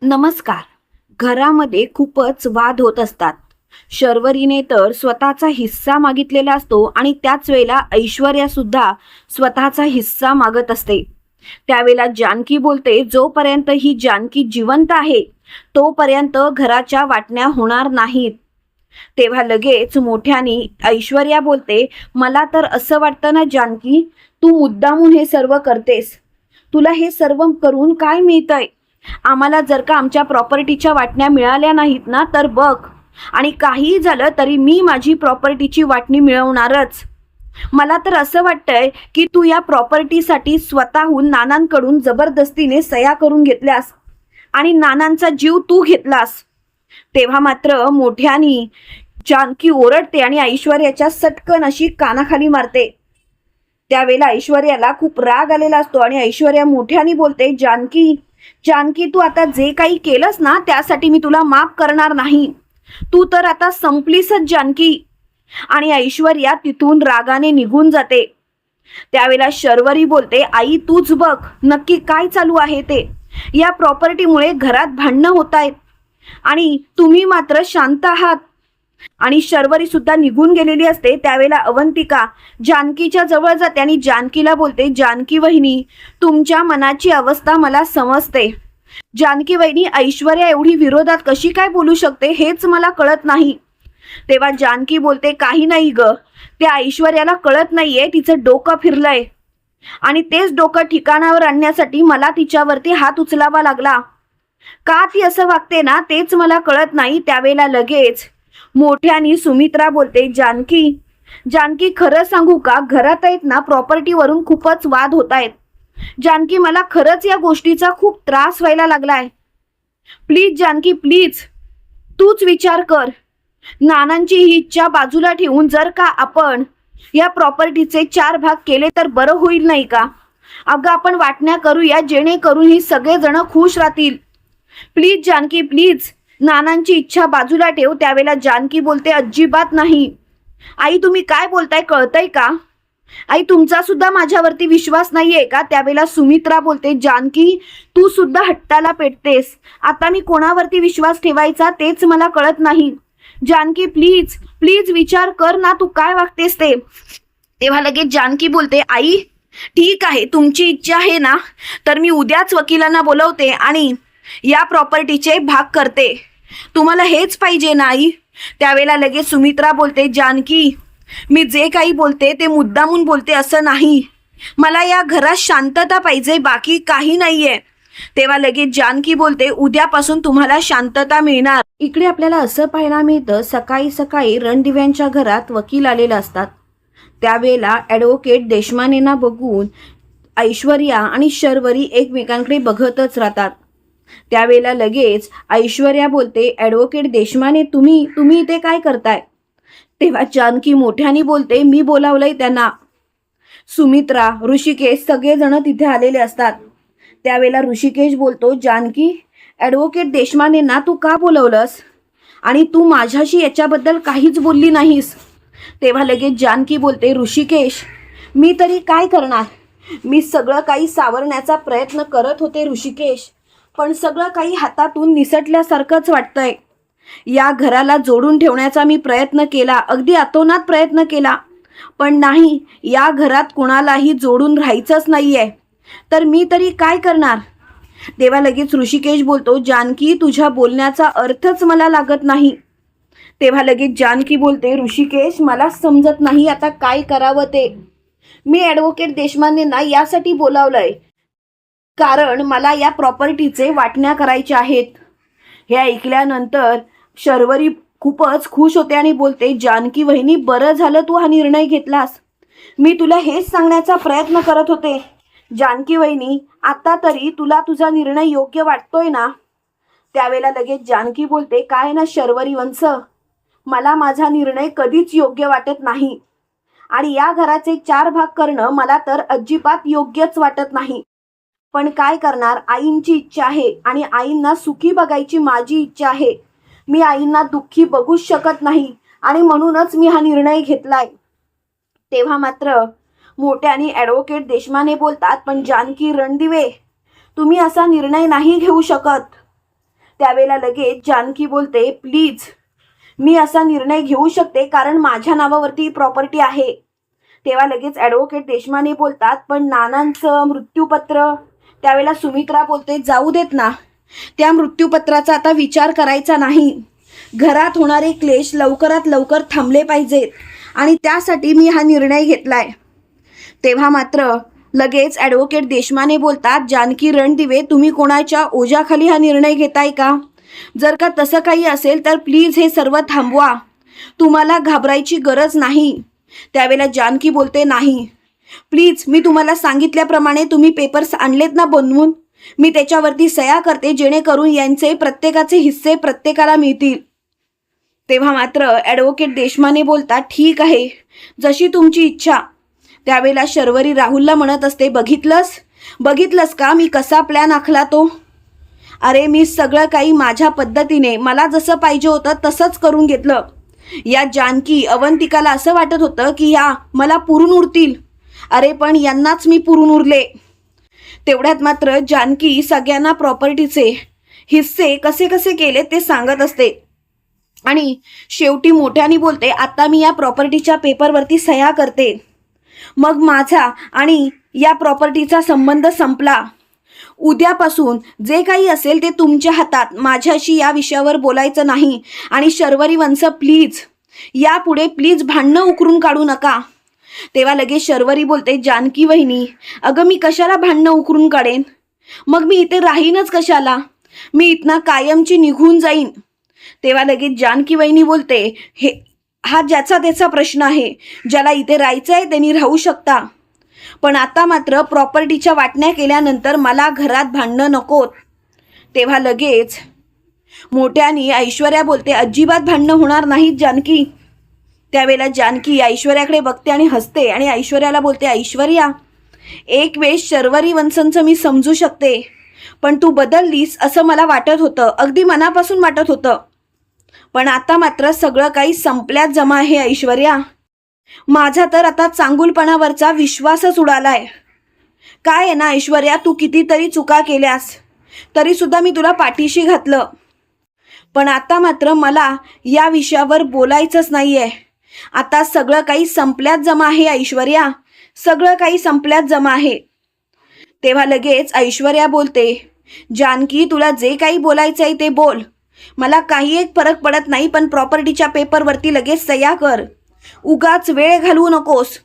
नमस्कार. घरामध्ये खूपच वाद होत असतात. शर्वरीने तर स्वतःचा हिस्सा मागितलेला असतो आणि त्याच वेळेला ऐश्वर्या सुद्धा स्वतःचा हिस्सा मागत असते. त्यावेळेला जानकी बोलते, जोपर्यंत ही जानकी जिवंत आहे तोपर्यंत घराच्या वाटण्या होणार नाहीत. तेव्हा लगेच मोठ्याने ऐश्वर्या बोलते, मला तर असं वाटतं ना जानकी, तू मुद्दामून हे सर्व करतेस. तुला हे सर्व करून काय मिळतंय? आम्हाला जर का आमच्या प्रॉपर्टीच्या वाटण्या मिळाल्या नाहीत ना तर बघ, आणि काहीही झालं तरी मी माझी प्रॉपर्टीची वाटणी मिळवणारच. मला तर असं वाटतंय की तू या प्रॉपर्टीसाठी स्वतःहून नानांकडून जबरदस्तीने सह्या करून घेतल्यास आणि नानांचा जीव तू घेतलास. तेव्हा मात्र मोठ्यानी जानकी ओरडते आणि ऐश्वर्याच्या सटकन अशी कानाखाली मारते. त्यावेळेला ऐश्वर्याला खूप राग आलेला असतो आणि ऐश्वर्या मोठ्याने बोलते, जानकी जानकी, तू आता जे काही केलंस ना त्यासाठी मी तुला माफ करणार नाही. तू तर आता संपलीसच जानकी. आणि ऐश्वर्या तिथून रागाने निघून जाते. त्यावेळेला शर्वरी बोलते, आई तूच बघ नक्की काय चालू आहे ते. या प्रॉपर्टीमुळे घरात भांडणं होत आहेत आणि तुम्ही मात्र शांत आहात. आणि शर्वरी सुद्धा निघून गेलेली असते. त्यावेळेला अवंतिका जानकीच्या जवळ जाते आणि जानकीला बोलते, जानकी वहिनी, तुमच्या मनाची अवस्था मला समजते. जानकी वहिनी, ऐश्वर्या एवढी विरोधात कशी काय बोलू शकते हेच मला कळत नाही. तेव्हा जानकी बोलते, काही नाही ग, त्या ऐश्वर्याला कळत नाहीये तिचं डोकं फिरलंय आणि तेच डोकं ठिकाणावर आणण्यासाठी मला तिच्यावरती हात उचलावा लागला. का ती असं वागते ना तेच मला कळत नाही. त्यावेळेला लगेच मोठ्यानी सुमित्रा बोलते, जानकी जानकी, खरं सांगू का, घरात आहेत ना प्रॉपर्टीवरून खूपच वाद होत आहेत. जानकी, मला खरंच या गोष्टीचा खूप त्रास व्हायला लागलाय. प्लीज जानकी, प्लीज तूच विचार कर. नानांची ही इच्छा बाजूला ठेवून जर का आपण या प्रॉपर्टीचे 4 भाग केले तर बरं होईल नाही का? अगं आपण वाटण्या करूया जेणेकरून ही सगळेजण खुश राहतील. प्लीज जानकी, प्लीज नानांची इच्छा बाजूला ठेव. त्यावेळेला जानकी बोलते, अजिबात नाही. आई तुम्ही काय बोलताय कळतंय का? आई तुमचा सुद्धा माझ्यावरती विश्वास नाहीये का? त्यावेळेला सुमित्रा बोलते, जानकी तू सुद्धा हट्टाला पेटतेस. आता मी कोणावरती विश्वास ठेवायचा तेच मला कळत नाही. जानकी प्लीज प्लीज विचार कर ना, तू काय वागतेस ते. तेव्हा लगेच जानकी बोलते, आई ठीक आहे, तुमची इच्छा आहे ना तर मी उद्याच वकिलांना बोलवते आणि या प्रॉपर्टीचे भाग करते. तुम्हाला हेच पाहिजे ना आई? त्यावेळेला लगेच सुमित्रा बोलते, जानकी मी जे काही बोलते ते मुद्दामून बोलते असं नाही. मला या घरात शांतता पाहिजे, बाकी काही नाहीये. तेव्हा लगेच जानकी बोलते, उद्यापासून तुम्हाला शांतता मिळणार. इकडे आपल्याला असं पाहायला मिळतं, सकाळी सकाळी रणदिव्यांच्या घरात वकील आलेला असतात. त्यावेळेला ॲडव्होकेट देशमानेंना बघून ऐश्वर्या आणि शर्वरी एकमेकांकडे बघतच राहतात. त्यावेळेला लगेच ऐश्वर्या बोलते, ॲडव्होकेट देशमाने, तुम्ही इथे काय करताय? तेव्हा जानकी मोठ्याने बोलते, मी बोलावलंय त्यांना. सुमित्रा, ऋषिकेश सगळेजण तिथे आलेले असतात. त्यावेळेला ऋषिकेश बोलतो, जानकी ॲडव्होकेट देशमानेंना तू का बोलवलंस आणि तू माझ्याशी याच्याबद्दल काहीच बोलली नाहीस. तेव्हा लगेच जानकी बोलते, ऋषिकेश मी तरी काय करणार, मी सगळं काही सावरण्याचा प्रयत्न करत होते ऋषिकेश, पण सगळं काही हातातून निसटल्यासारखंच वाटतंय. या घराला जोडून ठेवण्याचा मी प्रयत्न केला, अगदी अतोनात प्रयत्न केला, पण नाही, या घरात कुणालाही जोडून राहायचंच नाहीये, तर मी तरी काय करणार. तेव्हा लगेच ऋषिकेश बोलतो, जानकी तुझ्या बोलण्याचा अर्थच मला लागत नाही. तेव्हा लगेच जानकी बोलते, ऋषिकेश मला समजत नाही आता काय करावं ते. मी ॲडव्होकेट देशमानेंना यासाठी बोलावलंय कारण मला या प्रॉपर्टीचे वाटण्या करायच्या आहेत. हे ऐकल्यानंतर शर्वरी खूपच खुश होते आणि बोलते, जानकी वहिनी बरं झालं तू हा निर्णय घेतलास. मी तुला हेच सांगण्याचा प्रयत्न करत होते. जानकी वहिनी आता तरी तुला तुझा निर्णय योग्य वाटतोय ना? त्यावेळेला लगेच जानकी बोलते, काय ना शर्वरी वंश, मला माझा निर्णय कधीच योग्य वाटत नाही आणि या घराचे 4 भाग करणं मला तर अजिबात योग्यच वाटत नाही. पण काय करणार, आईंची इच्छा आहे आणि आईंना सुखी बघायची माझी इच्छा आहे. मी आईंना दुःखी बघूच शकत नाही आणि म्हणूनच मी हा निर्णय घेतलाय. तेव्हा मात्र मोठ्याने ॲडव्होकेट देशमाने बोलतात, पण जानकी रणदिवे तुम्ही असा निर्णय नाही घेऊ शकत. त्यावेळेला लगेच जानकी बोलते, प्लीज मी असा निर्णय घेऊ शकते कारण माझ्या नावावरती प्रॉपर्टी आहे. तेव्हा लगेच ॲडव्होकेट देशमाने बोलतात, पण नानांचं मृत्यूपत्र. त्यावेळेला सुमित्रा बोलते, जाऊ देत ना, त्या मृत्यूपत्राचा आता विचार करायचा नाही. घरात होणारे क्लेश लवकरात लवकर थांबले पाहिजेत आणि त्यासाठी मी हा निर्णय घेतलाय. तेव्हा मात्र लगेच ॲडव्होकेट देशमाने बोलतात, जानकी रणदिवे, तुम्ही कोणाच्या ओझ्याखाली हा निर्णय घेताय का? जर का तसं काही असेल तर प्लीज हे सर्व थांबवा, तुम्हाला घाबरायची गरज नाही. त्यावेळेला जानकी बोलते, नाही प्लीज, मी तुम्हाला सांगितल्याप्रमाणे तुम्ही पेपर्स आणलेत ना बनवून, मी त्याच्यावरती सह्या करते जेणेकरून यांचे प्रत्येकाचे हिस्से प्रत्येकाला मिळतील. तेव्हा मात्र ॲडव्होकेट देशमाने बोलतात, ठीक आहे, जशी तुमची इच्छा. त्यावेळेला शर्वरी राहुलला म्हणत असते, बघितलंस का मी कसा प्लॅन आखला तो? अरे मी सगळं काही माझ्या पद्धतीने मला जसं पाहिजे होतं तसंच करून घेतलं. या जानकी अवंतिकाला असं वाटत होतं की या मला पुरून उरतील, अरे पण यांनाच मी पुरून उरले. तेवढ्यात मात्र जानकी सगळ्यांना प्रॉपर्टीचे हिस्से कसे कसे केले ते सांगत असते आणि शेवटी मोठ्याने बोलते, आता मी या प्रॉपर्टीच्या पेपरवरती सह्या करते, मग माझा आणि या प्रॉपर्टीचा संबंध संपला. उद्यापासून जे काही असेल ते तुमच्या हातात, माझ्याशी या विषयावर बोलायचं नाही. आणि शर्वरी वंश प्लीज यापुढे प्लीज भांडणं उकरून काढू नका. तेव्हा लगेच शर्वरी बोलते, जानकी वहिनी, अगं मी कशाला भांडणं उकरून काढेन, मग मी इथे राहीनच कशाला, मी इथनं कायमची निघून जाईन. तेव्हा लगेच जानकी वहिनी बोलते, हा ज्याचा त्याचा प्रश्न आहे, ज्याला इथे राहायचं आहे त्यांनी राहू शकता, पण आता मात्र प्रॉपर्टीच्या वाटण्या केल्यानंतर मला घरात भांडणं नकोत. तेव्हा लगेच मोठ्याने ऐश्वर्या बोलते, अजिबात भांडणं होणार नाहीत जानकी. त्यावेळेला जानकी ऐश्वर्याकडे बघते आणि हसते आणि ऐश्वर्याला बोलते, ऐश्वर्या, एक वेळेस शर्वरी वंशंचं मी समजू शकते, पण तू बदललीस असं मला वाटत होतं, अगदी मनापासून वाटत होतं, पण आता मात्र सगळं काही संपल्यात जमा आहे ऐश्वर्या. माझा तर आता चांगुलपणावरचा विश्वासच उडालाय. काय आहे ना ऐश्वर्या, तू कितीतरी चुका केल्यास तरी सुद्धा मी तुला पाठीशी घातलं, पण आता मात्र मला या विषयावर बोलायचंच नाहीये. आता सगळं काही संपल्यात जमा आहे ऐश्वर्या, सगळं काही संपल्यात जमा आहे. तेव्हा लगेच ऐश्वर्या बोलते, जानकी तुला जे काही बोलायचं आहे ते बोल, मला काही एक फरक पडत नाही, पण प्रॉपर्टीच्या पेपरवरती लगेच सह्या कर, उगाच वेळ घालवू नकोस.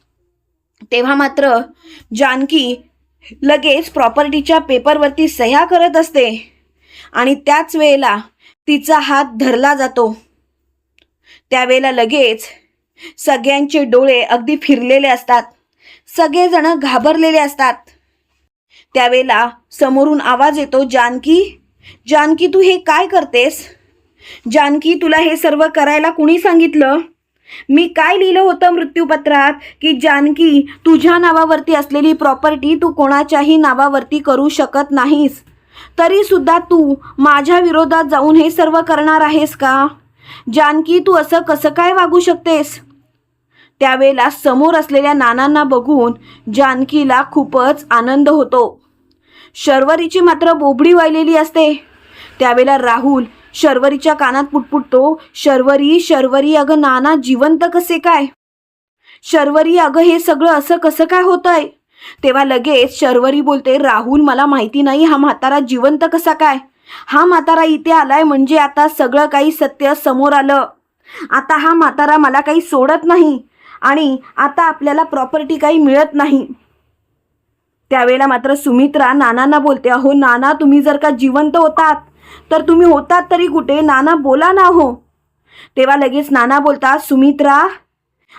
तेव्हा मात्र जानकी लगेच प्रॉपर्टीच्या पेपरवरती सह्या करत असते आणि त्याच वेळेला तिचा हात धरला जातो. त्यावेळेला लगेच सगळ्यांचे डोळे अगदी फिरलेले असतात, सगळेजण घाबरलेले असतात. त्यावेळेला समोरून आवाज येतो, जानकी, जानकी तू हे काय करतेस? जानकी तुला हे सर्व करायला कुणी सांगितलं? मी काय लिहिलं होतं मृत्यूपत्रात की जानकी तुझ्या नावावरती असलेली प्रॉपर्टी तू कोणाच्याही नावावरती करू शकत नाहीस, तरी सुद्धा तू माझ्या विरोधात जाऊन हे सर्व करणार आहेस का? जानकी तू असं कसं काय वागू शकतेस? त्यावेळेला समोर असलेल्या नानांना बघून जानकीला खूपच आनंद होतो. शर्वरीची मात्र बोबडी वाहिलेली असते. त्यावेळेला राहुल शर्वरीच्या कानात पुटपुटतो, शर्वरी, शर्वरी, अगं नाना जिवंत कसे काय? शर्वरी, अगं हे सगळं असं कसं काय होतंय? तेव्हा लगेच शर्वरी बोलते, राहुल मला माहिती नाही हा म्हातारा जिवंत कसा काय, हा म्हातारा इथे आलाय म्हणजे आता सगळं काही सत्य समोर आलं, आता हा म्हातारा मला काही सोडत नाही आणि आता आपल्याला प्रॉपर्टी काही मिळत नाही. त्यावेळेला मात्र सुमित्रा नानांना बोलते, अहो नाना तुम्ही जर का जिवंत होतात तर तुम्ही होतात तरी कुठे, नाना बोला ना हो. तेव्हा लगेच नाना बोलतात, सुमित्रा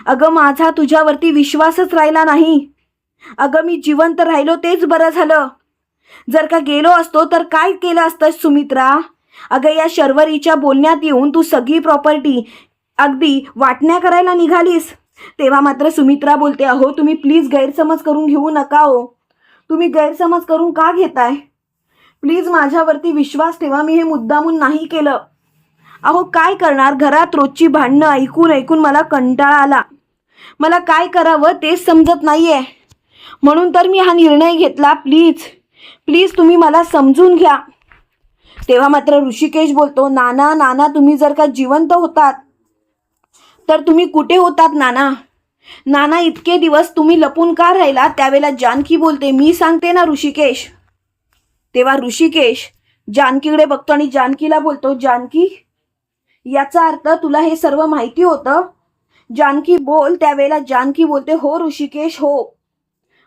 अगं माझा तुझ्यावरती विश्वासच राहिला नाही, अगं मी जिवंत राहिलो तेच बरं झालं, जर का गेलो असतो तर काय केलं असतं सुमित्रा? अगं या शर्वरीच्या बोलण्यात येऊन तू सगळी प्रॉपर्टी अगदी वाटण्या करायला निघालीस. तेव्हा मात्र सुमित्रा बोलते, अहो तुम्ही प्लीज गैरसमज करून घेऊ नका हो, तुम्ही गैरसमज करून का घेताय? प्लीज माझ्यावरती विश्वास ठेवा, मी हे मुद्दामून नाही केलं. अहो काय करणार, घरात रोजची भांडणं ऐकून ऐकून मला कंटाळा आला, मला काय करावं तेच समजत नाहीये, म्हणून तर मी हा निर्णय घेतला. प्लीज प्लीज तुम्ही मला समजून घ्या. तेव्हा मात्र ऋषिकेश बोलतो, नाना नाना तुम्ही जर का जिवंत होतात तर तुम्ही कुठे होतात नाना? नाना इतके दिवस तुम्ही लपून का राहिला? त्यावेळेला जानकी बोलते, मी सांगते ना ऋषिकेश. तेव्हा ऋषिकेश जानकीकडे बघतो आणि जानकीला बोलतो, जानकी याचा अर्थ तुला हे सर्व माहिती होतं? जानकी बोल. त्यावेळेला जानकी बोलते, हो ऋषिकेश हो,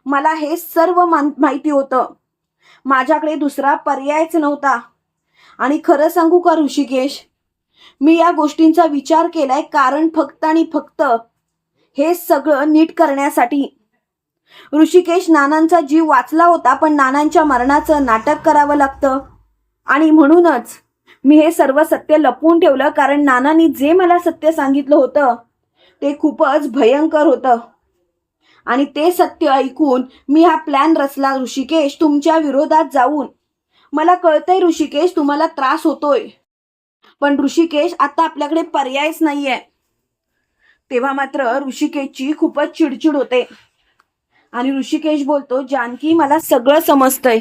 मला हे सर्व माहिती होतं. माझ्याकडे दुसरा पर्यायच नव्हता. आणि खरं सांगू का ऋषिकेश, मी या गोष्टींचा विचार केलाय कारण फक्त आणि फक्त हे सगळं नीट करण्यासाठी. ऋषिकेश नानांचा जीव वाचला होता, पण नानांच्या मरणाचं नाटक करावं लागतं आणि म्हणूनच मी हे सर्व सत्य लपवून ठेवलं. कारण नानांनी जे मला सत्य सांगितलं होतं ते खूपच भयंकर होतं आणि ते सत्य ऐकून मी हा प्लॅन रचला ऋषिकेश, तुमच्या विरोधात जाऊन. मला कळतंय ऋषिकेश तुम्हाला त्रास होतोय, पण ऋषिकेश आता आपल्याकडे पर्यायच नाहीये. तेव्हा मात्र ऋषिकेशची खूपच चिडचिड होते आणि ऋषिकेश बोलतो, जानकी मला सगळं समजतंय,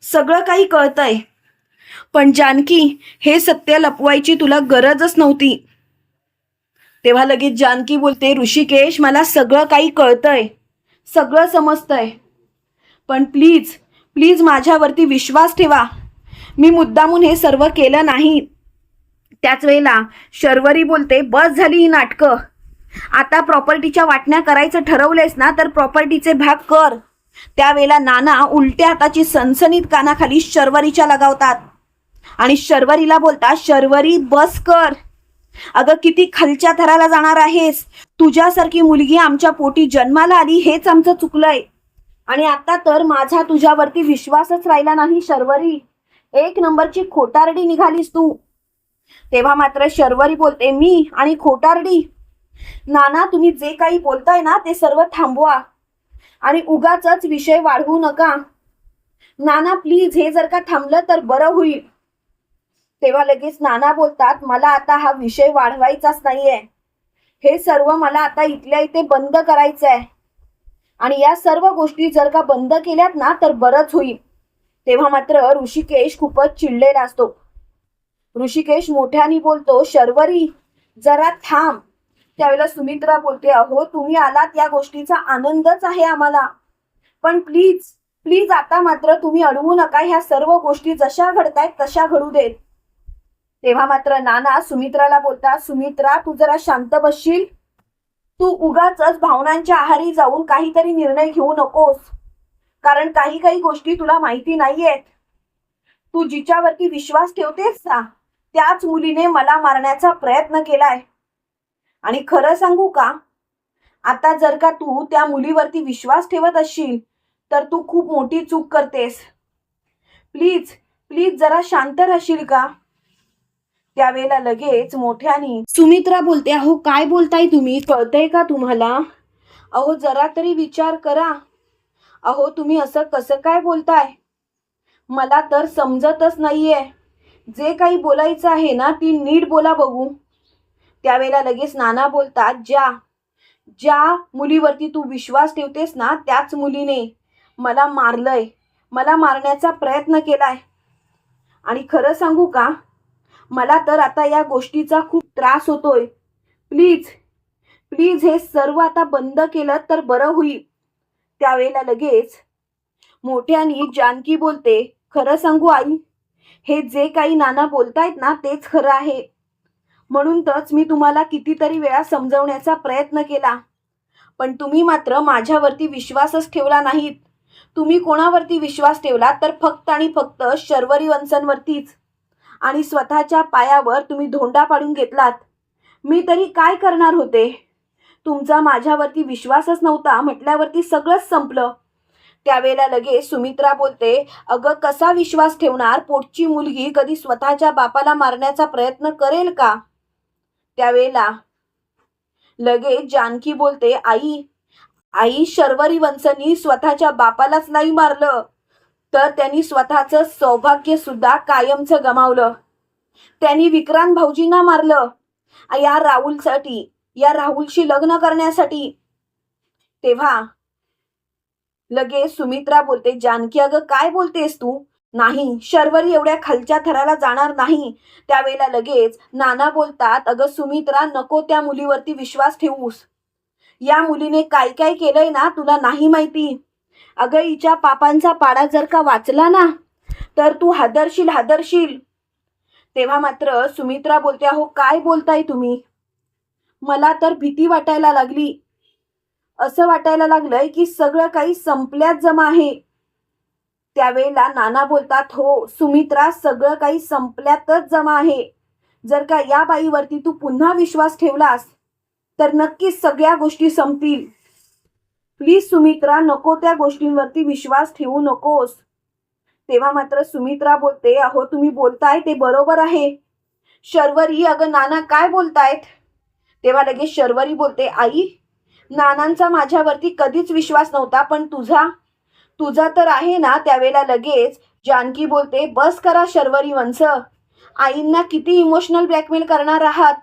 सगळं काही कळतंय, पण जानकी हे सत्य लपवायची तुला गरजच नव्हती. तेव्हा लगेच जानकी बोलते, ऋषिकेश मला सगळं काही कळतंय, सगळं समजतंय, पण प्लीज प्लीज माझ्यावरती विश्वास ठेवा. मी मुद्दामून हे सर्व केलं नाही. त्याच वेळेला शर्वरी बोलते, बस झाली ही नाटकं. आता प्रॉपर्टीच्या वाटण्या करायचं ठरवलेस ना तर प्रॉपर्टीचे भाग कर. त्यावेळेला नाना उलट्या हाताची सनसनीत कानाखाली शर्वरीच्या लगावतात आणि शर्वरीला बोलतात, शर्वरी बस कर. अगं किती खालच्या थराला जाणार आहेस? तुझ्यासारखी मुलगी आमच्या पोटी जन्माला आली हेच आमचं चुकलंय आणि आता तर माझा तुझ्यावरती विश्वासच राहिला नाही शर्वरी. एक नंबरची खोटारडी निघालीस तू. तेव्हा मात्र शर्वरी बोलते, मी आणि खोटारडी? नाना तुम्ही जे काही बोलताय ना ते सर्व थांबवा आणि उगाचच विषय वाढवू नका. नाना प्लीज हे जर का थांबलं तर बरं होईल. तेव्हा लगेच नाना बोलतात, मला आता हा विषय वाढवायचाच नाहीये. हे सर्व मला आता इथल्या इथे बंद करायचं आहे आणि या सर्व गोष्टी जर का बंद केल्यात ना तर बरंच होईल. तेव्हा मात्र ऋषिकेश खूपच चिडलेला असतो. ऋषिकेश मोठ्याने बोलतो, शर्वरी जरा थांब. त्यावेळेला सुमित्रा बोलते, अहो तुम्ही आलात या गोष्टीचा आनंदच आहे आम्हाला, पण प्लीज प्लीज आता मात्र तुम्ही अडवू नका. ह्या सर्व गोष्टी जशा घडतायत तशा घडू देत. तेव्हा मात्र नाना सुमित्राला बोलतात, सुमित्रा तू जरा शांत बसशील? तू उगाचच भावनांच्या आहारी जाऊन काहीतरी निर्णय घेऊ नकोस, कारण काही काही गोष्टी तुला माहिती नाहीयेत. तू जिच्यावरती विश्वास ठेवतेस ना त्याच मुलीने मला मारण्याचा प्रयत्न केलाय आणि खरं सांगू का, आता जर का तू त्या मुलीवरती विश्वास ठेवत असशील तर तू खूप मोठी चूक करतेस. प्लीज प्लीज जरा शांत राहशील का? त्यावेळेला लगेच मोठ्याने सुमित्रा बोलते, अहो काय बोलताय तुम्ही? कळतंय का तुम्हाला? अहो जरा तरी विचार करा. अहो तुम्ही असं कसं काय बोलताय? मला तर समजतच नाहीये. जे काही बोलायचं आहे ना ती नीट बोला बघू. त्यावेळेला लगेच नाना बोलतात, ज्या ज्या मुलीवरती तू विश्वास ठेवतेस ना त्याच मुलीने मला मारलंय, मला मारण्याचा प्रयत्न केलाय. आणि खरं सांगू का, मला तर आता या गोष्टीचा खूप त्रास होतोय. प्लीज प्लीज हे सर्व आता बंद केलं तर बरं होईल. त्यावेळेला लगेच मोठ्याने जानकी बोलते, खरं सांगू आई, हे जे काही नाना बोलतायत ना तेच खरं आहे. म्हणून तरच मी तुम्हाला कितीतरी वेळा समजवण्याचा प्रयत्न केला, पण तुम्ही मात्र माझ्यावरती विश्वासच ठेवला नाहीत. तुम्ही कोणावरती विश्वास ठेवला तर फक्त आणि फक्त शर्वरी वंशनवरतीच आणि स्वतःच्या पायावर तुम्ही धोंडा पाडून घेतलात. मी तरी काय करणार होते? तुमचा माझ्यावरती विश्वासच नव्हता म्हटल्यावरती सगळंच संपलं. त्यावेळेला लगेच सुमित्रा बोलते, अगं कसा विश्वास ठेवणार? पोटची मुलगी कधी स्वतःच्या बापाला मारण्याचा प्रयत्न करेल का? त्यावेळेला लगेच जानकी बोलते, आई आई शर्वरी वंशनी स्वतःच्या बापालाच नाही मारलं तर त्यांनी स्वतःचं सौभाग्य सुद्धा कायमचं गमावलं. त्यांनी विक्रांत भाऊजींना मारलं या राहुलसाठी, या राहुलशी लग्न करण्यासाठी. तेव्हा लगेच सुमित्रा बोलते, जानकी अगं काय बोलतेस तू? नाही, शर्वरी एवढ्या खालच्या थराला जाणार नाही. त्यावेळेला लगेच नाना बोलतात, अगं सुमित्रा, नको त्या मुलीवरती विश्वास ठेवूस. या मुलीने काय काय केलंय ना तुला नाही माहिती. अगं हिच्या पापांचा पाडा जर का वाचला ना तर तू हादरशील. तेव्हा मात्र सुमित्रा बोलते, अहो काय बोलताय तुम्ही? मला तर भीती वाटायला लागली. असं वाटायला लागलंय की सगळं काही संपल्यात जमा आहे. त्यावेळेला नाना बोलतात, हो सुमित्रा, सगळं काही संपल्यातच जमा आहे. जर का या बाईवरती तू पुन्हा विश्वास ठेवलास तर नक्कीच सगळ्या गोष्टी संपतील. प्लीज सुमित्रा, नको त्या गोष्टींवरती विश्वास ठेवू नकोस. तेव्हा मात्र सुमित्रा बोलते, अहो तुम्ही बोलताय ते बरोबर आहे. शर्वरी, अगं नाना काय बोलतायत? तेव्हा लगेच शर्वरी बोलते, आई, नानांचा माझ्यावरती कधीच विश्वास नव्हता, पण तुझा तर आहे ना. त्यावेळेला लगेच जानकी बोलते, बस करा शर्वरी वंश. आईंना किती इमोशनल ब्लॅकमेल करणार आहात?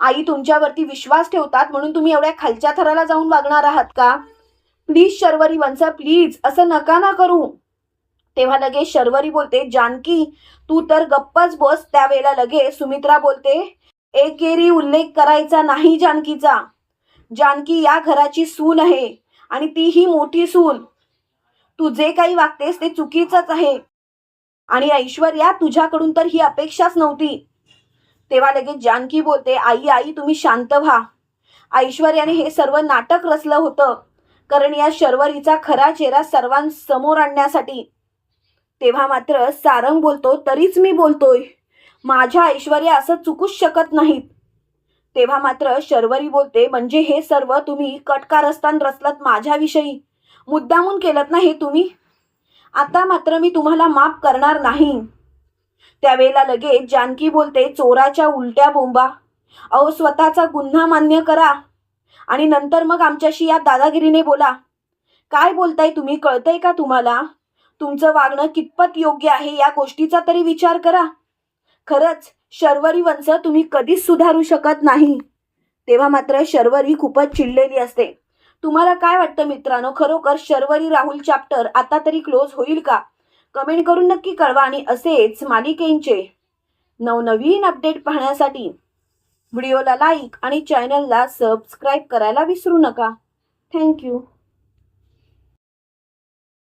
आई तुमच्यावरती विश्वास ठेवतात म्हणून तुम्ही एवढ्या खालच्या थराला जाऊन वागणार आहात का? प्लीज शर्वरी वंश, प्लीज असं नका ना करू. तेव्हा लगेच शर्वरी बोलते, जानकी तू तर गप्पच बस. त्यावेळेला लगेच सुमित्रा बोलते, एकेरी उल्लेख करायचा नाही जानकीचा. जानकी या घराची सून आहे आणि तीही मोठी सून. तू जे काही वागतेस ते चुकीचंच आहे आणि ऐश्वर्या, तुझ्याकडून तर ही अपेक्षाच नव्हती. तेव्हा लगेच जानकी बोलते, आई तुम्ही शांत व्हा. ऐश्वर्याने हे सर्व नाटक रचलं होतं, कारण या शर्वरीचा खरा चेहरा सर्वांसमोर आणण्यासाठी. तेव्हा मात्र सारंग बोलतो, तरीच मी बोलतोय, माझ्या ऐश्वर्या असं चुकूच शकत नाहीत. तेव्हा मात्र शर्वरी बोलते, म्हणजे हे सर्व तुम्ही कटकारस्थान रचलत माझ्याविषयी, मुद्दामून केलत ना हे तुम्ही. आता मात्र मी तुम्हाला माफ करणार नाही. त्यावेळेला लगेच जानकी बोलते, चोराच्या उलट्या बोंबा. अहो स्वतःचा गुन्हा मान्य करा आणि नंतर मग आमच्याशी या दादागिरीने बोला. काय बोलताय तुम्ही? कळतंय का तुम्हाला? तुमचं वागणं कितपत योग्य आहे या गोष्टीचा तरी विचार करा. खरंच शर्वरी वंश, तुम्ही कधीच सुधारू शकत नाही. तेव्हा मात्र शर्वरी खूपच चिडलेली असते. तुम्हाला काय वाटतं मित्रांनो, खरोखर शर्वरी राहुल चॅप्टर आता तरी क्लोज होईल का? कमेंट करून नक्की कळवा आणि असेच मालिकेंचे नवनवीन अपडेट पाहण्यासाठी व्हिडिओला लाईक आणि चॅनलला सबस्क्राईब करायला विसरू नका. थँक्यू.